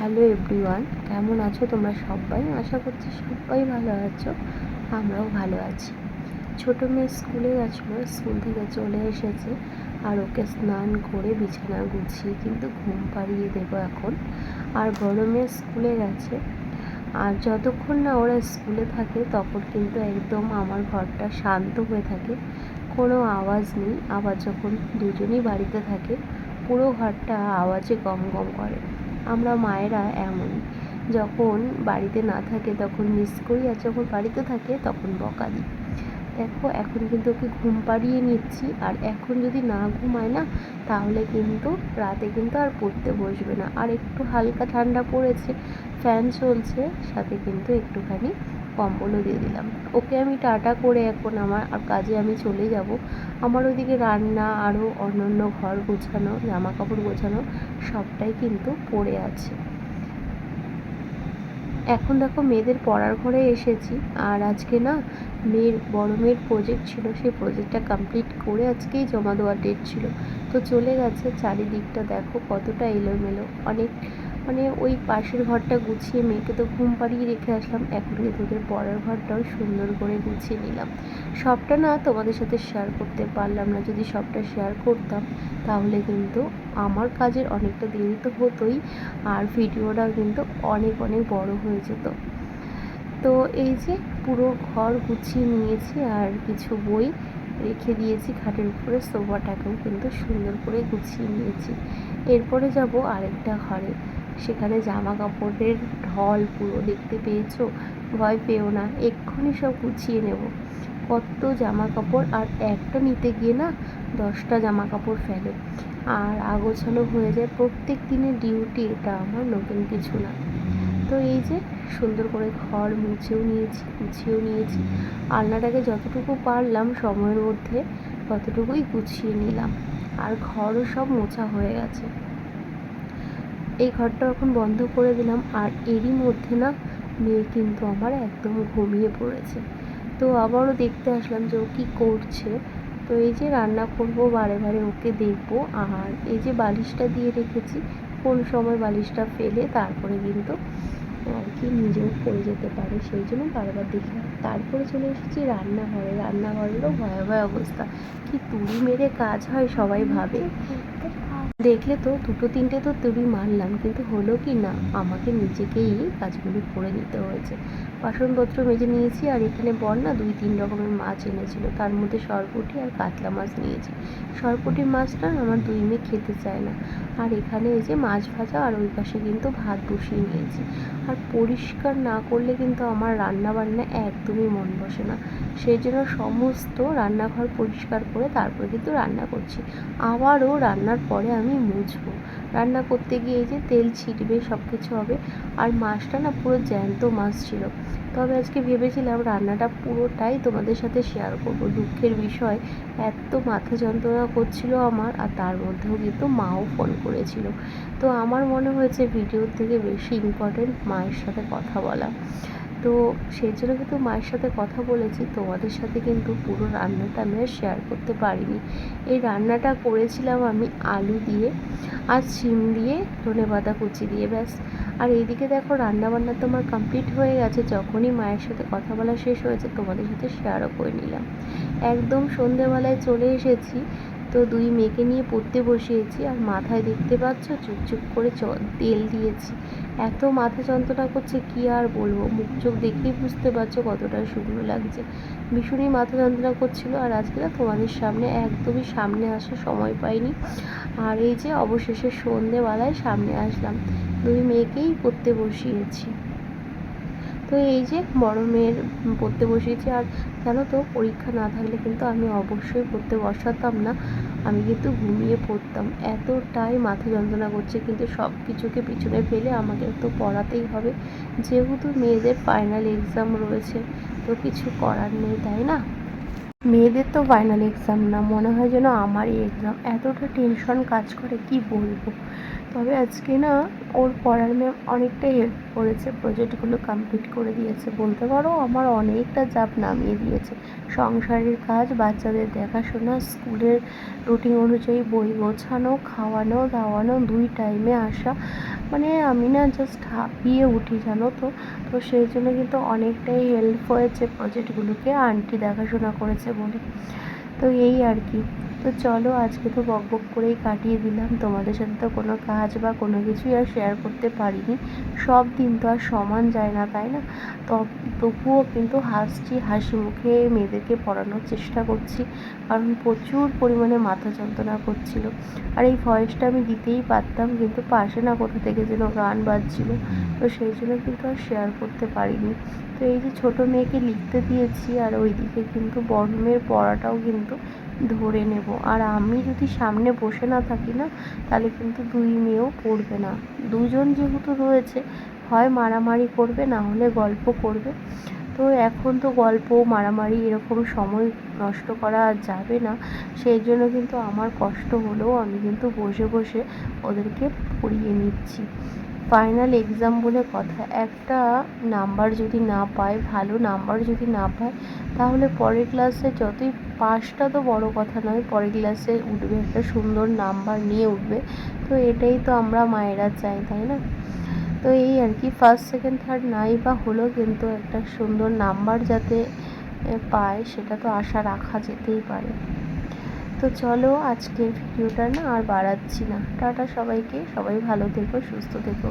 Hello everyone, কেমন আছো তোমরা সবাই? আশা করছি সবাই ভালো আছো, আমরাও ভালো আছি। ছোটো মেয়ে স্কুলে গেছিলো, স্কুল থেকে চলে এসেছে আর ওকে স্নান করে বিছানা গুছিয়ে কিন্তু ঘুম পাড়িয়ে দেবো এখন। আর বড় মেয়ে স্কুলে গেছে, আর যতক্ষণ না ওরা স্কুলে থাকে তখন কিন্তু একদম আমার ঘরটা শান্ত হয়ে থাকে, কোনো আওয়াজ নেই। আবার যখন দুজনেই বাড়িতে থাকে পুরো ঘরটা আওয়াজে গম গম করে। আমরা মায়েরা এমনই, যখন বাড়িতে না থাকে তখন মিস করি, আর যখন বাড়িতে থাকে তখন বকা দিই। দেখো এখন কিন্তু ওকে ঘুম পাড়িয়ে নিচ্ছি, আর এখন যদি না ঘুমায় না তাহলে কিন্তু রাতে কিন্তু আর পড়তে বসবে না। আর একটু হালকা ঠান্ডা পড়েছে, ফ্যান চলছে, সাথে কিন্তু একটুখানি কম্বলও দিয়ে দিলাম। ওকে আমি টাটা করে এখন আমার কাজে আমি চলে যাব। আমার ওইদিকে রান্না আরও অন্যান্য ঘর গোছানো, জামা কাপড় গোছানো সবটাই কিন্তু পড়ে আছে। এখন দেখো মেয়েদের পড়ার ঘরে এসেছি, আর আজকে না বড় মেয়ের প্রজেক্ট ছিল, সেই প্রজেক্টটা কমপ্লিট করে আজকেই জমা দেওয়ার ডেট ছিল, তো চলে গেছে। চারিদিকটা দেখো কতটা এলোমেলো, অনেক ওই পাশের ঘরটা গুছিয়ে মেয়েকে তো ঘুম পাড়িয়ে রেখে আসলাম, এখন তোদের পড়ার ঘরটাও সুন্দর করে গুছিয়ে নিলাম। সবটা না তোমাদের সাথে শেয়ার করতে পারলাম না, যদি সবটা শেয়ার করতাম তাহলে কিন্তু আমার কাজের অনেকটা দেরি তো হতোই, আর ভিডিওটাও কিন্তু অনেক অনেক বড় হয়ে যেত। তো এই যে পুরো ঘর গুছিয়ে নিয়েছি, আর কিছু বই রেখে দিয়েছি খাটের উপরে, সোফাটাকেও কিন্তু সুন্দর করে গুছিয়ে নিয়েছি। এরপরে যাব আরেকটা ঘরে, সেখানে জামা কাপড়ের ঢল পুরো দেখতে পেয়েছো, ভয় পেও না, এক্ষুনি সব গুছিয়ে নেব। কত জামা কাপড়, আর একটা নিতে গিয়ে না 10টা জামা কাপড় ফেলে, আর আগোছালো হয়ে যায়। প্রত্যেক দিনের ডিউটি এটা আমার, নতুন কিছু না। তো এই যে সুন্দর করে ঘর মুছেও নিয়েছি, গুছিয়েও নিয়েছি। আলনাটাকে যতটুকু পারলাম সময়ের মধ্যে ততটুকুই গুছিয়ে নিলাম, আর ঘরও সব মোছা হয়ে গেছে। এই ঘরটা এখন বন্ধ করে দিলাম, আর এরই মধ্যে না মেয়ে কিন্তু আমার একদম ঘুমিয়ে পড়েছে। তো আবারও দেখতে আসলাম যে ও কী করছে। তো এই যে রান্না করব, বারে বারে ওকে দেখবো, আর এই যে বালিশটা দিয়ে রেখেছি, কোন সময় বালিশটা ফেলে তারপরে কিন্তু আর কি নিজেও পড়ে যেতে পারে, সেই জন্য বারবার দেখি। তারপরে চলে এসেছি রান্নাঘরে। রান্নাঘরেরও ভয়াবহ অবস্থা, কি তুড়ি মেরে কাজ হয় সবাই ভাবে। দেখলে তো দুটো তিনটে তো তুড়ি মারলাম, কিন্তু হলো কি না, আমাকে নিজেকেই কাজগুলো করে নিতে হয়েছে। বাসনপত্র মেজে নিয়েছি, আর এখানে বর না 2-3 রকমের মাছ এনেছিল, তার মধ্যে সরপুঁটি আর কাতলা মাছ নিয়েছি। সরপুঁটি মাছটা আমার দুই মেয়ে খেতে চায় না। আর এখানে এই যে মাছ ভাজা, আর ওই পাশে কিন্তু ভাত বসিয়ে নিয়েছি। আর পরিষ্কার না করলে কিন্তু আমার রান্না বান্না একদমই মন বসে না, সেই জন্য সমস্ত রান্নাঘর পরিষ্কার করে তারপরে কিন্তু রান্না করছি। আবারও রান্নার পরে আমি মুছবো। রান্না করতে গিয়ে এই যে তেল ছিটবে, সব কিছু হবে। আর মাছটা না পুরো জ্যান্ত মাছ ছিল, তবে আজকে ভেবেছিলাম রান্নাটা পুরোটাই তোমাদের সাথে শেয়ার করব। দুঃখের বিষয়, এত মাথা যন্ত্রণা করছিল আমার, আর তার মধ্যেও কিন্তু মাও ফোন করেছিল। তো আমার মনে হয়েছে ভিডিওর থেকে বেশি ইম্পর্টেন্ট মায়ের সাথে কথা বলা, তো সেই জন্য কিন্তু মায়ের সাথে কথা বলেছি। তোমাদের সাথে কিন্তু পুরো রান্নাটা আমি আর শেয়ার করতে পারিনি। এই রান্নাটা করেছিলাম আমি আলু দিয়ে আর শিম দিয়ে, ধনেপাতা কুচি দিয়ে, ব্যাস। আর এইদিকে দেখো রান্নাবান্না তো আমার কমপ্লিট হয়ে গেছে। যখনই মায়ের সাথে কথা বলা শেষ হয়েছে তোমাদের সাথে শেয়ারও করে নিলাম। একদম সন্ধেবেলায় চলে এসেছি, তো দুই মেয়েকে নিয়ে পড়তে বসিয়েছি, আর মাথায় দেখতে পাচ্ছ চুপচুপ করে তেল দিয়েছি। এত মাথা যন্ত্রণা করছে কি আর বলবো, মুখ চোখ দেখেই বুঝতে পারছো কতটা শুকনো লাগছে। ভীষণই মাথা যন্ত্রণা করছিল, আর আজকে না তোমাদের সামনে একদমই সামনে আসার সময় পাইনি। আর এই যে অবশেষে সন্ধেবেলায় সামনে আসলাম, দুই মেয়েকেই পড়তে বসিয়েছি। তো এই যে বড় মেয়ের পড়তে বসিয়েছি। আর জানো তো পরীক্ষা না থাকলে কিন্তু আমি অবশ্যই পড়তে বসাতাম না, আমি কিন্তু ঘুমিয়ে পড়তাম, এতটাই মাথা যন্ত্রণা করছে। কিন্তু সব কিছুকে পিছনে ফেলে আমাকে তো পড়াতেই হবে, যেহেতু মেয়েদের ফাইনাল এক্সাম রয়েছে, তো কিছু করার নেই, তাই না? মেয়েদের তো ফাইনাল এক্সাম না, মনে হয় যেন আমারই এক্সাম, এতটা টেনশন কাজ করে কি বলবো। তবে আজকে না ওর পড়ার ম্যাম অনেকটাই হেল্প করেছে, প্রজেক্টগুলো কমপ্লিট করে দিয়েছে, বলতে পারো আমার অনেকটা চাপ নামিয়ে দিয়েছে। সংসারের কাজ, বাচ্চাদের দেখাশোনা, স্কুলের রুটিন অনুযায়ী বই গোছানো, খাওয়ানো দাওয়ানো, 2 টাইমে আসা, মানে আমি না জাস্ট হাঁপিয়ে উঠি জানো তো। তো সেই জন্য কিন্তু অনেকটাই হেল্প হয়েছে প্রজেক্টগুলোকে আন্টি দেখাশোনা করেছে বলে। তো এই আর কি। তো চলো আজকে তো বকবক করেই কাটিয়ে দিলাম, তোমাদের সাথে তো কোনো কাজ বা কোনো কিছুই আর শেয়ার করতে পারিনি। সব দিন তো আর সমান যায় না, তাই না? তবুও কিন্তু হাসি মুখে মেয়েদেরকে পড়ানোর চেষ্টা করছি, কারণ প্রচুর পরিমাণে মাথা যন্ত্রণা করছিল। আর এই ভয়েসটা আমি দিতেই পারতাম, কিন্তু পাশে না কোথা থেকে যেন গান বাজছিল, তো সেই জন্য কিন্তু আর শেয়ার করতে পারিনি। তো এই যে ছোটো মেয়েকে লিখতে দিয়েছি, আর ওইদিকে কিন্তু বড় মেয়ের পড়াটাও কিন্তু ধরে নেব। আর আমি যদি সামনে বসে না থাকি না, তাহলে কিন্তু 2 মেয়েও পড়বে না। দুজন যেহেতু রয়েছে, হয় মারামারি করবে, না হলে গল্প করবে। তো এখন তো গল্প মারামারি এরকম সময় নষ্ট করা যাবে না, সেই জন্য কিন্তু আমার কষ্ট হলেও আমি কিন্তু বসে বসে ওদেরকে পড়িয়ে নিচ্ছি। ফাইনাল এক্সাম বলে কথা, একটা নাম্বার যদি না পায়, ভালো নাম্বার যদি না পায়, তাহলে পরের ক্লাসে যতই পাসটা তো বড় কথা নয়, পরের ক্লাসে উঠবে, একটা সুন্দর নাম্বার নিয়ে উঠবে। তো এটাই তো আমরা মায়েরা চাই, তাই না? তো এই আর কি, ফার্স্ট সেকেন্ড থার্ড নাই বা হলো, কিন্তু একটা সুন্দর নাম্বার যাতে পায় সেটা তো আশা রাখা যেতেই পারে। তো চলো আজকের ভিডিওটা না আর বাড়াচ্ছি না, টাটা সবাইকে, সবাই ভালো থেকো, সুস্থ থেকো।